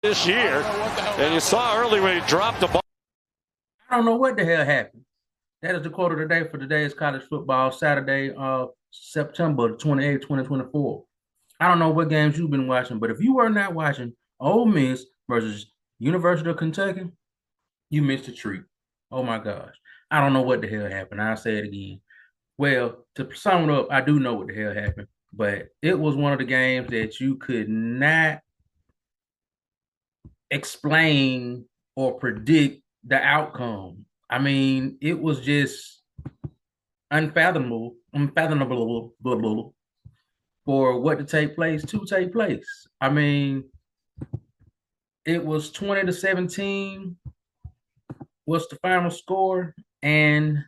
this year. And you saw early when he dropped the ball. I don't know what the hell happened. That is the quote of the day for today's college football, Saturday, September 28th, 2024. I don't know what games you've been watching, but if you were not watching Ole Miss versus University of Kentucky, you missed a treat. Oh my gosh. I don't know what the hell happened. I'll say it again. Well, to sum it up, I do know what the hell happened, but it was one of the games that you could not explain or predict the outcome. I mean, it was just unfathomable for what to take place. I mean, it was 20-17 was the final score. And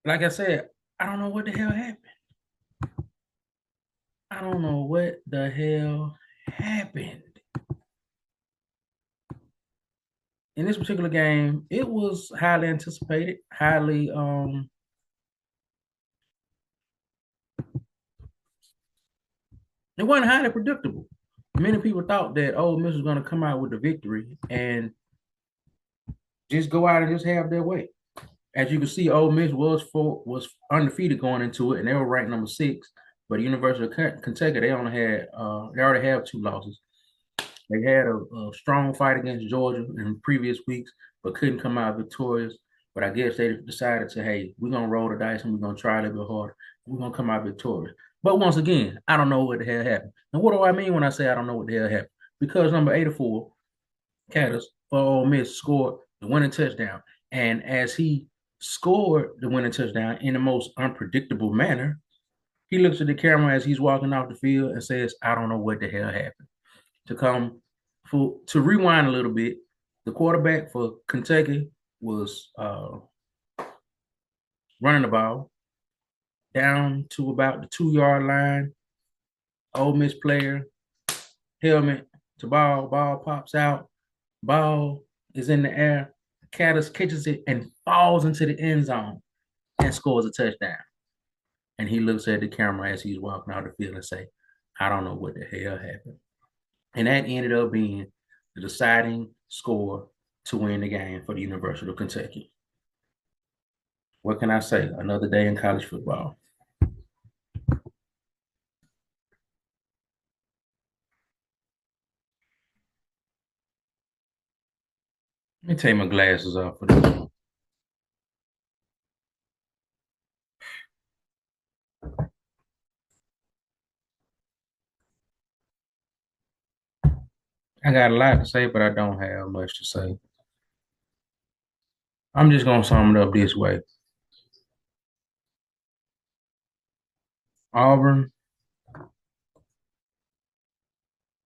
like I said, I don't know what the hell happened. I don't know what the hell happened. In this particular game, it was highly anticipated, highly it wasn't highly predictable. Many people thought that Ole Miss was going to come out with the victory and just go out and just have their way. As you can see, Ole Miss was undefeated going into it, and they were ranked number 6. But University of Kentucky, they already have 2 losses. They had a strong fight against Georgia in previous weeks, but couldn't come out victorious. But I guess they decided to, hey, we're gonna roll the dice and we're gonna try a little bit harder. We're gonna come out victorious. But once again, I don't know what the hell happened. And what do I mean when I say I don't know what the hell happened? Because number 84, Caddis for Ole Miss scored the winning touchdown. And as he scored the winning touchdown in the most unpredictable manner, he looks at the camera as he's walking off the field and says, I don't know what the hell happened. To rewind a little bit, the quarterback for Kentucky was running the ball down to about the 2 yard line. Ole Miss player, helmet to ball pops out, ball is in the air. Caddis catches it and falls into the end zone and scores a touchdown. And he looks at the camera as he's walking out the field and say, I don't know what the hell happened. And that ended up being the deciding score to win the game for the University of Kentucky. What can I say? Another day in college football. Let me take my glasses off for this. I got a lot to say, but I don't have much to say. I'm just going to sum it up this way. Auburn,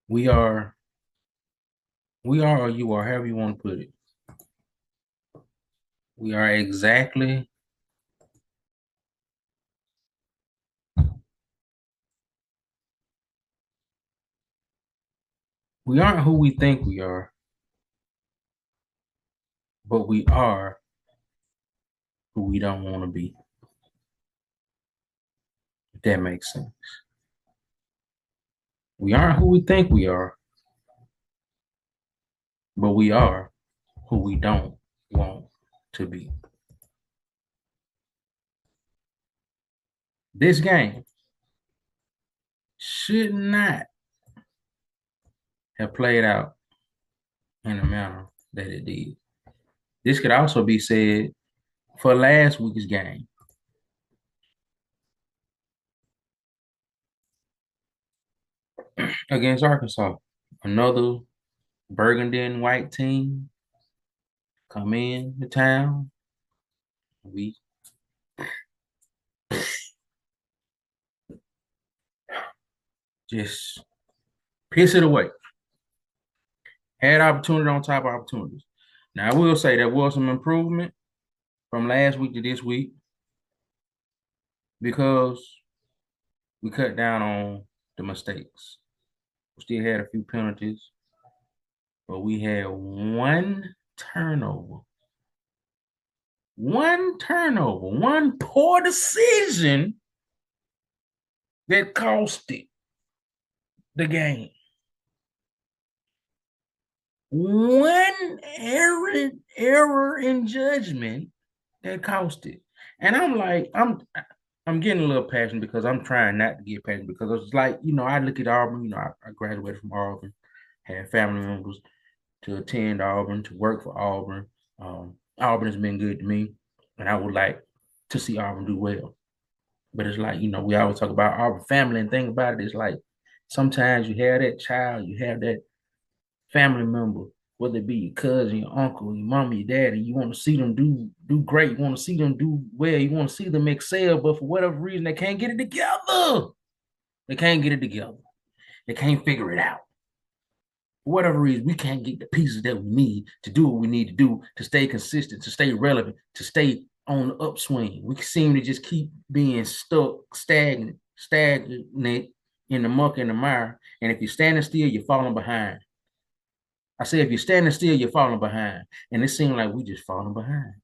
we are, or you are, however you want to put it. We are exactly we aren't who we think we are, but we are who we don't want to be. If that makes sense. We aren't who we think we are, but we are who we don't want to be. This game should not have played out in the manner that it did. This could also be said for last week's game. Against Arkansas. Another burgundy and white team come in the town. We just piss it away. Had opportunity on top of opportunities. Now, I will say there was some improvement from last week to this week because we cut down on the mistakes. We still had a few penalties, but we had one turnover. One poor decision that cost it the game. One error in judgment that cost it. And I'm like, I'm getting a little passionate because I'm trying not to get passionate because it's like, I look at Auburn, I graduated from Auburn, had family members to attend Auburn, to work for Auburn. Auburn has been good to me, and I would like to see Auburn do well. But it's like, we always talk about Auburn family and think about it. It's like sometimes you have that child, you have that family member, whether it be your cousin, your uncle, your mama, your daddy, you want to see them do great. You want to see them do well. You want to see them excel, but for whatever reason, they can't get it together. They can't get it together. They can't figure it out. For whatever reason, we can't get the pieces that we need to do what we need to do to stay consistent, to stay relevant, to stay on the upswing. We seem to just keep being stuck, stagnant in the muck and the mire. And if you're standing still, you're falling behind. I say if you're standing still, you're falling behind. And it seems like we just falling behind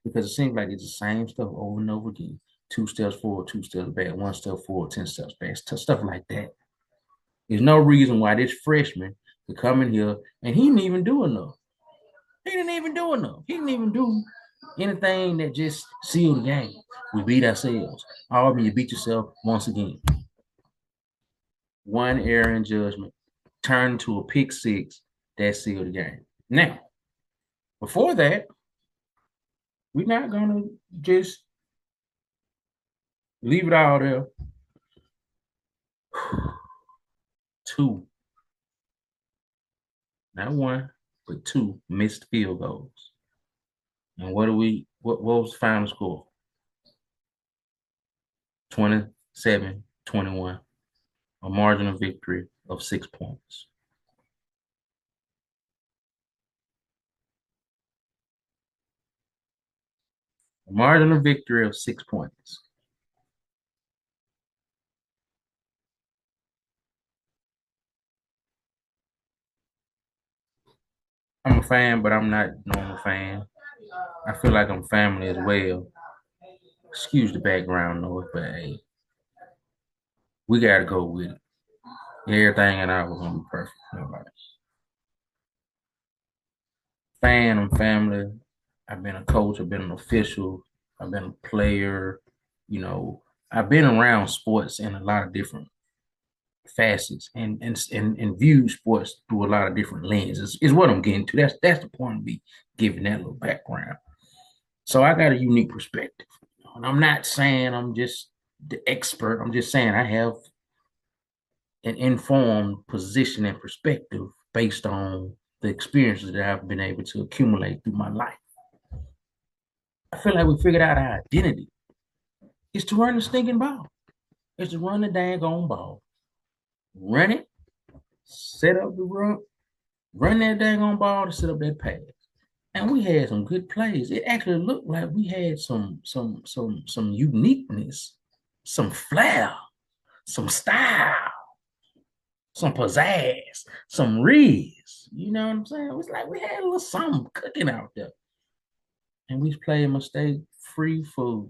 because it seems like it's the same stuff over and over again. 2 steps forward, 2 steps back, 1 step forward, 10 steps back, stuff like that. There's no reason why this freshman could come in here and he didn't even do enough. He didn't even do enough. He didn't even do anything that just sealed the game. We beat ourselves. Auburn, you beat yourself once again. One error in judgment turned to a pick six that sealed the game. Now, before that, we're not gonna just leave it all there. Two, not one, but two missed field goals. And what was the final score? 27-21, a margin of victory of 6 points. A margin of victory of 6 points. I'm a fan, but I'm not a normal fan. I feel like I'm family as well. Excuse the background noise, but hey, we gotta go with it. Everything in our was gonna be perfect. Nobody. Fan, I'm family. I've been a coach, I've been an official, I've been a player, I've been around sports in a lot of different facets and viewed sports through a lot of different lenses is what I'm getting to. That's the point of me giving that little background. So I got a unique perspective. And I'm not saying I'm just the expert. I'm just saying I have an informed position and perspective based on the experiences that I've been able to accumulate through my life. I feel like we figured out our identity. It's to run the stinking ball. It's to run the dang on ball. Run it, set up the run that dang on ball to set up that pass. And we had some good plays. It actually looked like we had some uniqueness, some flair, some style, some pizzazz, some riz. You know what I'm saying? It was like we had a little something cooking out there. And we played mistake-free for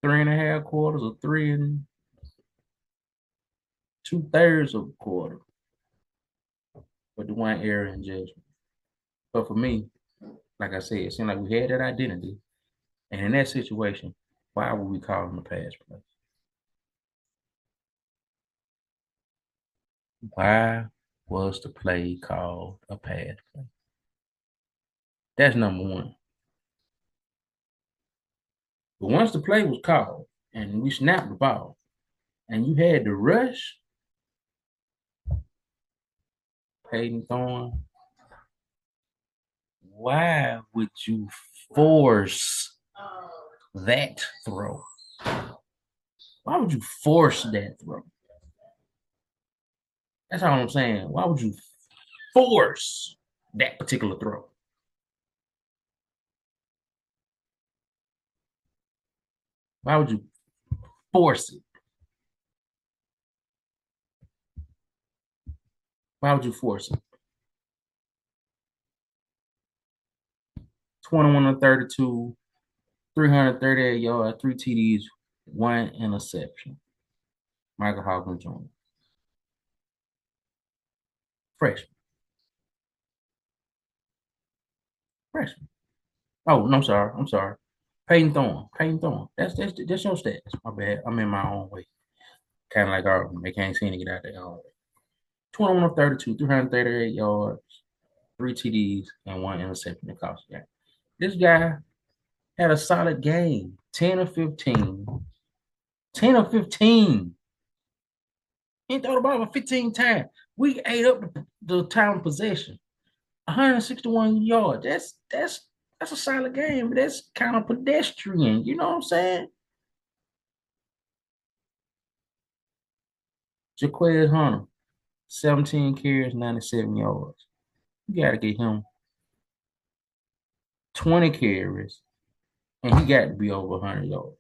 3.5 quarters or 3 2/3 of a quarter. But the one error in judgment. But for me, like I said, it seemed like we had that identity. And in that situation, why would we call him a pass play? Why was the play called a pass play? That's number one. But once the play was called and we snapped the ball and you had the rush, Peyton Thorne, why would you force that throw? Why would you force that throw? That's all I'm saying. Why would you force that particular throw? Why would you force it? Why would you force it? 21-32, 338 yards, 3 TDs, 1 interception. Michael Hawkins Jr. Freshman. Freshman. Oh, no, I'm sorry. Peyton Thorne. Peyton Thorne. That's your stats. My bad. I'm in my own way. Kind of like Auburn. They can't seem to get out their own way. 21 of 32, 338 yards, 3 TDs, and 1 interception that cost the game. This guy had a solid game. 10 of 15. 10 of 15. He throw the ball about 15 times. We ate up the time possession. 161 yards. That's a solid game, but that's kind of pedestrian. You know what I'm saying? Jaquez Hunter, 17 carries, 97 yards. You got to get him 20 carries, and he got to be over 100 yards.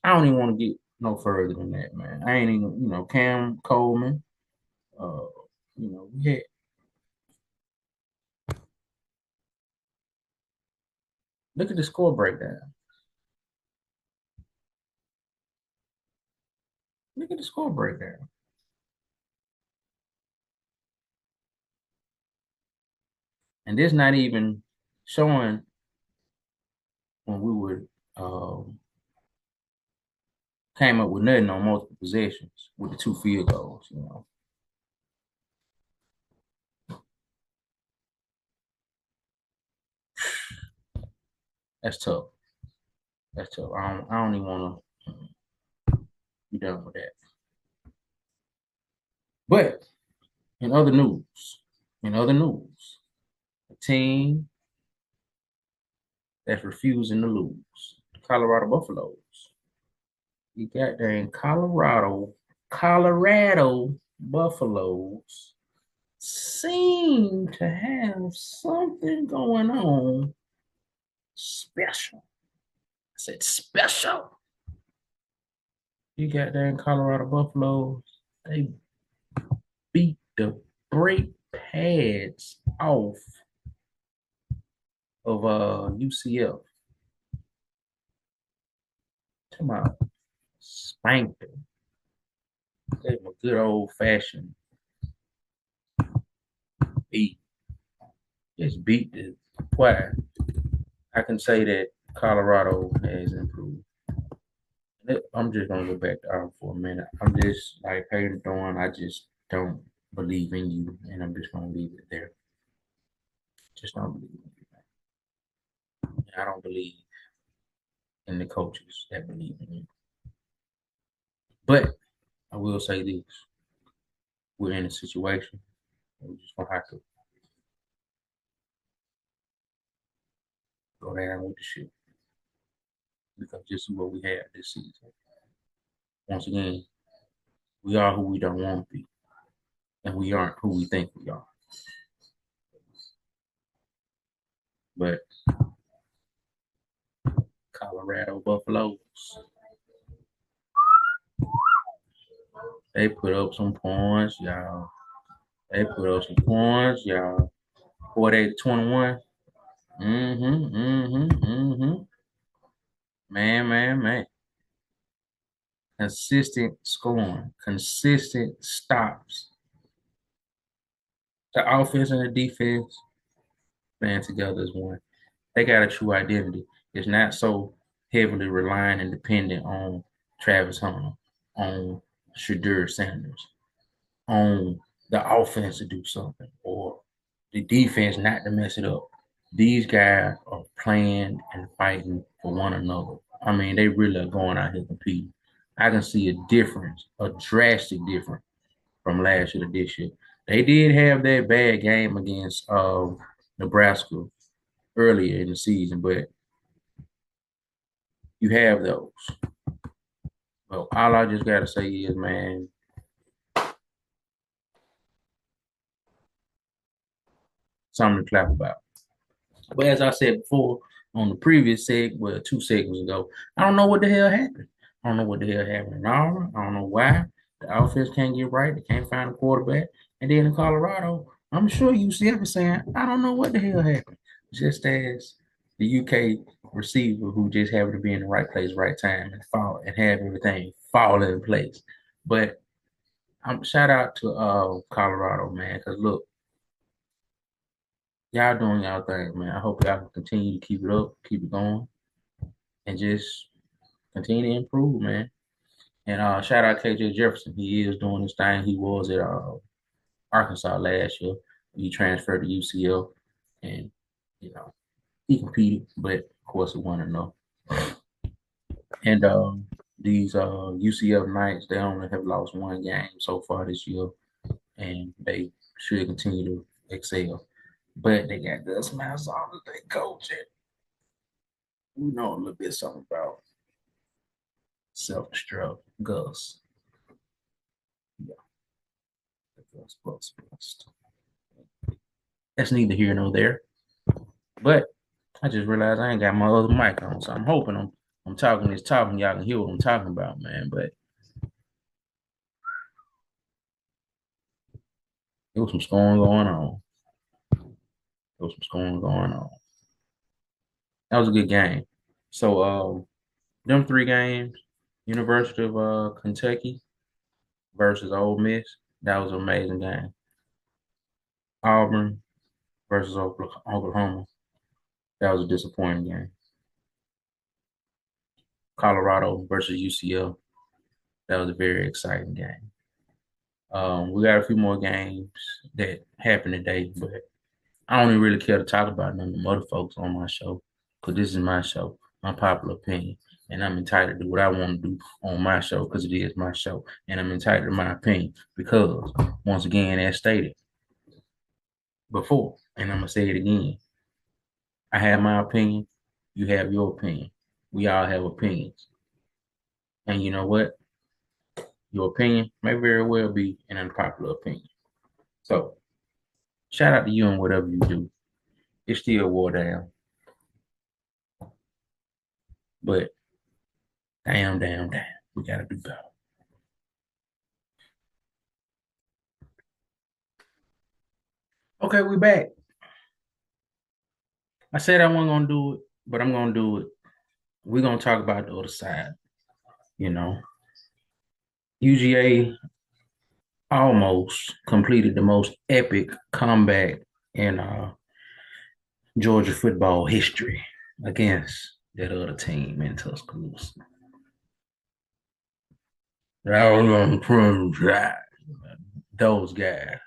I don't even want to get no further than that, man. I ain't even, Cam Coleman. Uh, we had look at the score breakdown. Look at the score breakdown. And this not even showing when we would came up with nothing on multiple possessions with the 2 field goals, That's tough. That's tough. I don't even want to be done with that. But in other news, a team that's refusing to lose, the Colorado Buffaloes. You got there in Colorado Buffaloes seem to have something going on special. I said special. You got there in Colorado Buffaloes. They beat the brake pads off of UCF. Come on. Spanked them. Gave them a good old fashioned beat. Just beat the why. I can say that Colorado has improved. I'm just gonna go back to Auburn for a minute. I'm just like Peyton Thorne. I just don't believe in you, and I'm just gonna leave it there. Just don't believe in you. I don't believe in the coaches that believe in you. But I will say this: we're in a situation we're just gonna have to go down with the ship because this is what we have this season. Once again, we are who we don't want to be, and we aren't who we think we are. But Colorado Buffaloes, they put up some points, y'all. They put up some points, y'all. 48-21. Man. Consistent scoring, consistent stops. The offense and the defense playing together as one. They got a true identity. It's not so heavily relying and dependent on Travis Hunter, on Shadur Sanders, on the offense to do something, or the defense not to mess it up. These guys are playing and fighting for one another. I mean, they really are going out here competing. I can see a difference, a drastic difference from last year to this year. They did have that bad game against Nebraska earlier in the season, but you have those. Well, all I just gotta say is, man, something to clap about. But as I said before on the previous segment, well, 2 seconds ago, I don't know what the hell happened. I don't know what the hell happened in Auburn. I don't know why. The offense can't get right. They can't find a quarterback. And then in Colorado, I'm sure UCF is saying, I don't know what the hell happened. Just as the UK receiver who just happened to be in the right place, right time, and and have everything fall in place. But shout out to Colorado, man, because look, y'all doing y'all thing, man. I hope y'all can continue to keep it up, keep it going, and just continue to improve, man. And shout out KJ Jefferson. He is doing his thing. He was at Arkansas last year. He transferred to UCL, and you know he competed, but of course he wanted to know. And these UCF Knights, they only have lost one game so far this year, and they should continue to excel. But they got Gus Malzahn as their coach, and we know a little bit something about self-destruct Gus. Yeah, Gus bust. That's neither here nor there. But I just realized I ain't got my other mic on, so I'm hoping I'm talking this talking, y'all can hear what I'm talking about, man. But there was some scoring going on. That was a good game. So them three games, University of Kentucky versus Ole Miss, that was an amazing game. Auburn versus Oklahoma, that was a disappointing game. Colorado versus UCL, that was a very exciting game. We got a few more games that happened today, but I don't even really care to talk about none of them other folks on my show because this is my show, my popular opinion, and I'm entitled to do what I want to do on my show because it is my show, and I'm entitled to my opinion because, once again, as stated before, and I'm gonna say it again, I have my opinion, you have your opinion, we all have opinions, and you know what? Your opinion may very well be an unpopular opinion. So, shout out to you and whatever you do. It's still war down. But damn. We gotta do better. Okay, we back. I said I wasn't gonna do it, but I'm gonna do it. We're gonna talk about the other side. You know, UGA almost completed the most epic comeback in Georgia football history against that other team in Tuscaloosa. That was on prove that those guys.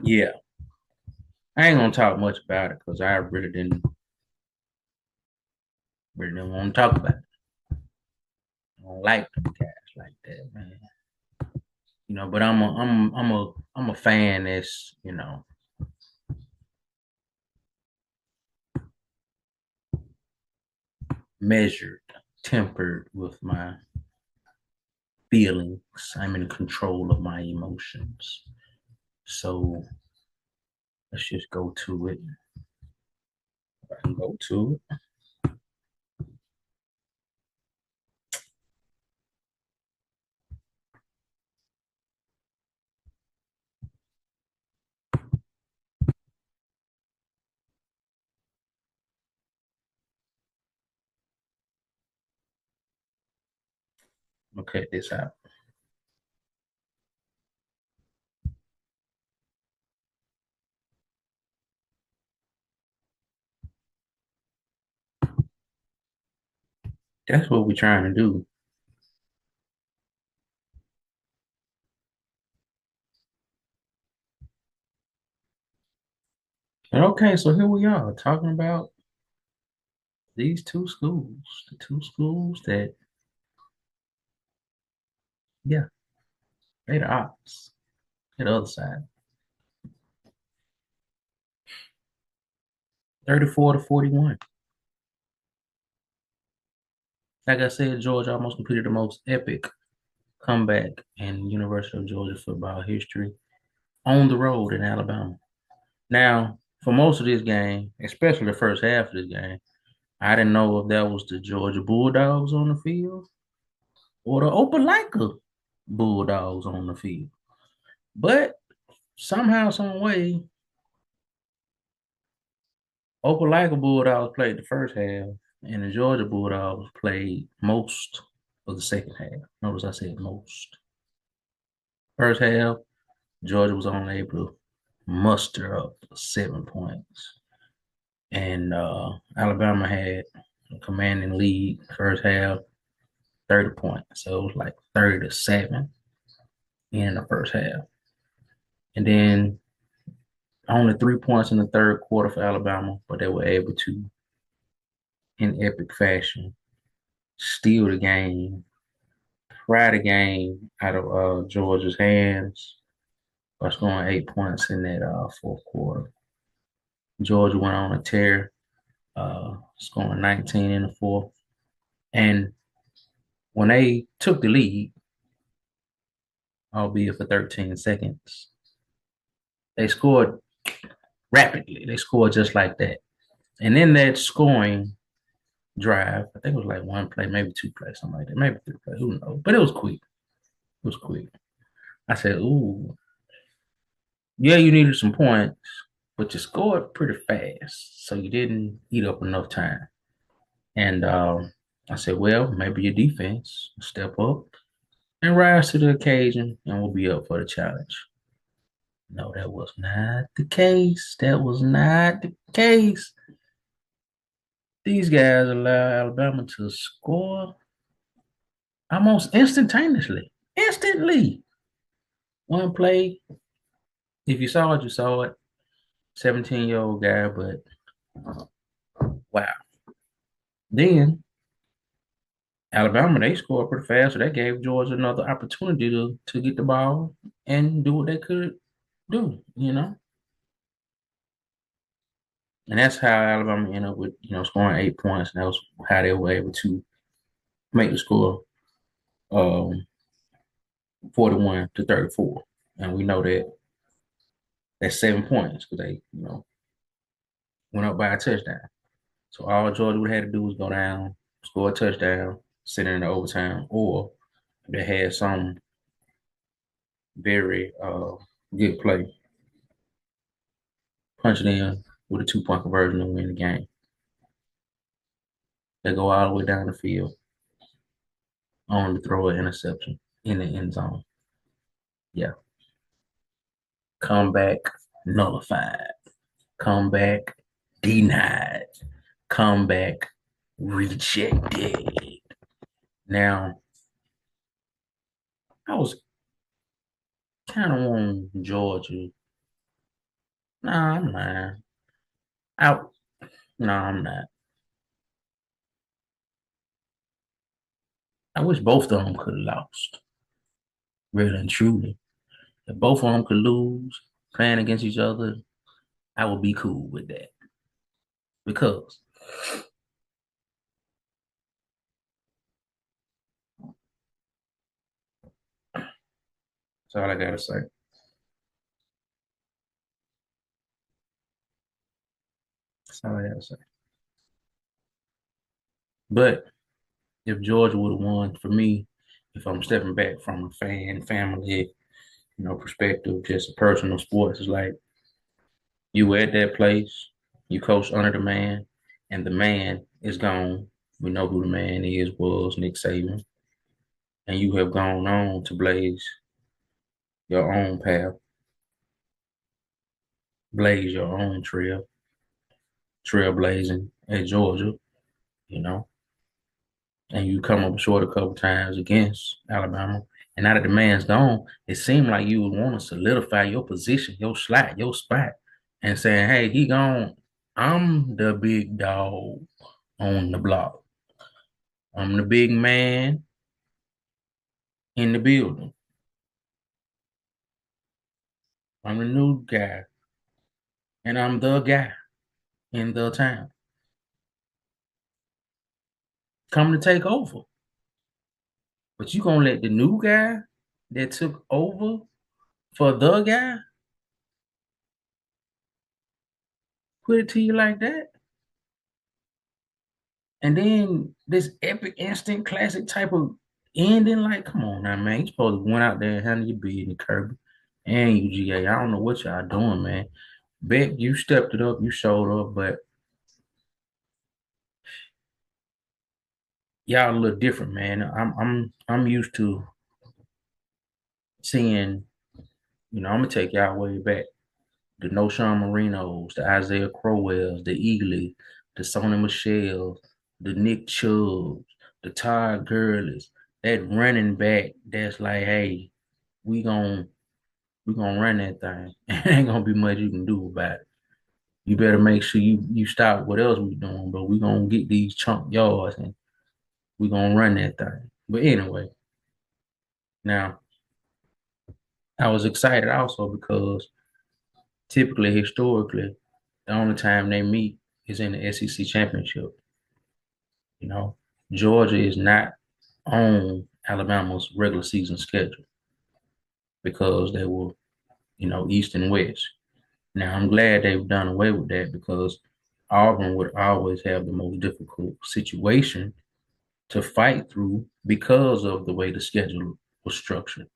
Yeah, I ain't gonna talk much about it because I really didn't want to talk about it. I don't like them guys like that, man. But I'm a fan that's, measured, tempered with my feelings. I'm in control of my emotions. So let's just go to it. I can go to it. I'm gonna cut this out. That's what we're trying to do. And okay, so here we are talking about these two schools, the two schools that, yeah, they the opps, the other side. 34 to 41. Like I said, Georgia almost completed the most epic comeback in University of Georgia football history on the road in Alabama. Now, for most of this game, especially the first half of this game, I didn't know if that was the Georgia Bulldogs on the field or the Opelika Bulldogs on the field. But somehow, some way, Opelika Bulldogs played the first half, And the Georgia Bulldogs played most of the second half. Notice I said most. First half, Georgia was only able to muster up 7 points. And Alabama had a commanding lead first half, 30 points. So it was like 30-7 in the first half. And then only 3 points in the third quarter for Alabama, but they were able to, in epic fashion, steal the game, pry the game out of Georgia's hands by scoring 8 points in that fourth quarter. Georgia went on a tear, scoring 19 in the fourth. And when they took the lead, albeit for 13 seconds, they scored rapidly. They scored just like that. And in that scoring drive, I think it was like one play, maybe two plays, something like that, maybe three plays, who knows? But it was quick. It was quick. I said, ooh, yeah, you needed some points, but you scored pretty fast. So you didn't eat up enough time. And I said, well, maybe your defense will step up and rise to the occasion and we'll be up for the challenge. No, that was not the case. That was not the case. These guys allow Alabama to score almost instantaneously. Instantly. One play, if you saw it, you saw it. 17-year-old guy, but wow. Then Alabama, they scored pretty fast, so that gave Georgia another opportunity to get the ball and do what they could do, you know? And that's how Alabama ended up with, scoring 8 points. And that was how they were able to make the score 41-34. And we know that that's 7 points because they, went up by a touchdown. So all Georgia would have to do was go down, score a touchdown, send it in the overtime, or if they had some very good play, punch it in with a 2-point conversion and win the game. They go all the way down the field, only to throw an interception in the end zone. Yeah. Comeback nullified. Comeback denied. Comeback rejected. Now, I was kind of on Georgia. Nah, I'm not. No, I'm not. I wish both of them could have lost, really and truly. If both of them could lose playing against each other, I would be cool with that. Because that's all I gotta say. That's all I gotta say. But if Georgia would have won, for me, if I'm stepping back from a fan, family, perspective, just a personal sports, it's like you were at that place, you coached under the man, and the man is gone. We know who the man was Nick Saban. And you have gone on to blaze your own path, blaze your own trailblazing at Georgia, you know, and you come up short a couple times against Alabama. And now that the man's gone, it seemed like you would want to solidify your position, your slot, your spot, and saying, hey, he gone. I'm the big dog on the block. I'm the big man in the building. I'm the new guy. And I'm the guy in the town. Come to take over. But you gonna let the new guy that took over for the guy put it to you like that? And then this epic instant classic type of ending, like, come on now, man. You supposed to went out there and handle your business, Kirby and UGA. I don't know what y'all doing, man. Bet you stepped it up, you showed up, but y'all a little different, man. I'm used to seeing, I'm gonna take y'all way back. The Noshawn Marinos, the Isaiah Crowells, the Eagly, the Sony Michelle, the Nick Chubbs, the Todd Gurleys, that running back that's like, hey, we gonna run that thing. Ain't gonna be much you can do about it. You better make sure you stop what else we doing, but we gonna get these chunk yards and we gonna run that thing. But anyway, now I was excited also because typically, historically, the only time they meet is in the SEC championship. You know, Georgia is not on Alabama's regular season schedule because they were, East and West. Now I'm glad they've done away with that because Auburn would always have the most difficult situation to fight through because of the way the schedule was structured.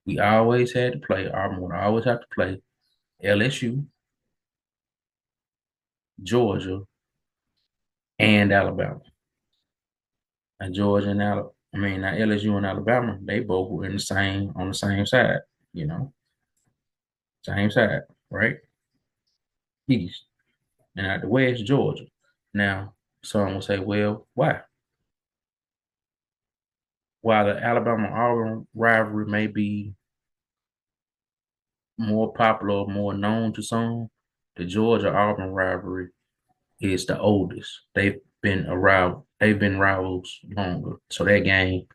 We always had to play, Auburn would always have to play LSU, Georgia, and Alabama. And Georgia and now LSU and Alabama, they both were on the same side, you know, same side, right? East. And out the West, Georgia. Now, some will say, well, why? While the Alabama Auburn rivalry may be more popular, more known to some, the Georgia Auburn rivalry is the oldest. They've been rivals longer. So that game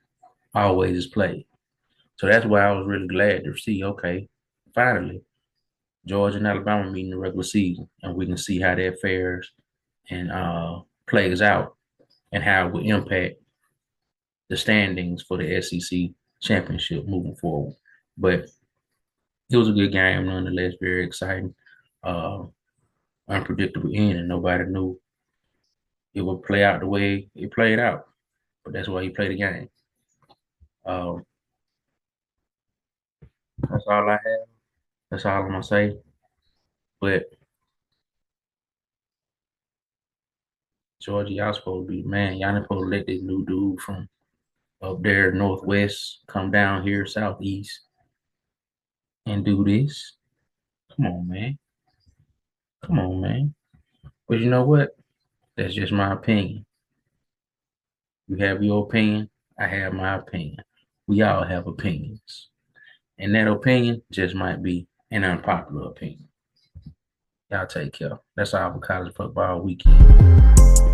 always is played. So that's why I was really glad to see, okay, finally, Georgia and Alabama meeting the regular season, and we can see how that fares and plays out and how it will impact the standings for the SEC championship moving forward. But it was a good game nonetheless, very exciting, uh, unpredictable end, and nobody knew it would play out the way it played out. But that's why you play the game. Um, that's all I have. That's all I'm gonna say. But Georgia, y'all supposed to be man. Y'all not supposed to let this new dude from up there northwest come down here southeast and do this. Come on, man. Come on, man. But you know what? That's just my opinion. You have your opinion. I have my opinion. We all have opinions. And that opinion just might be an unpopular opinion. Y'all take care. That's all for college football weekend.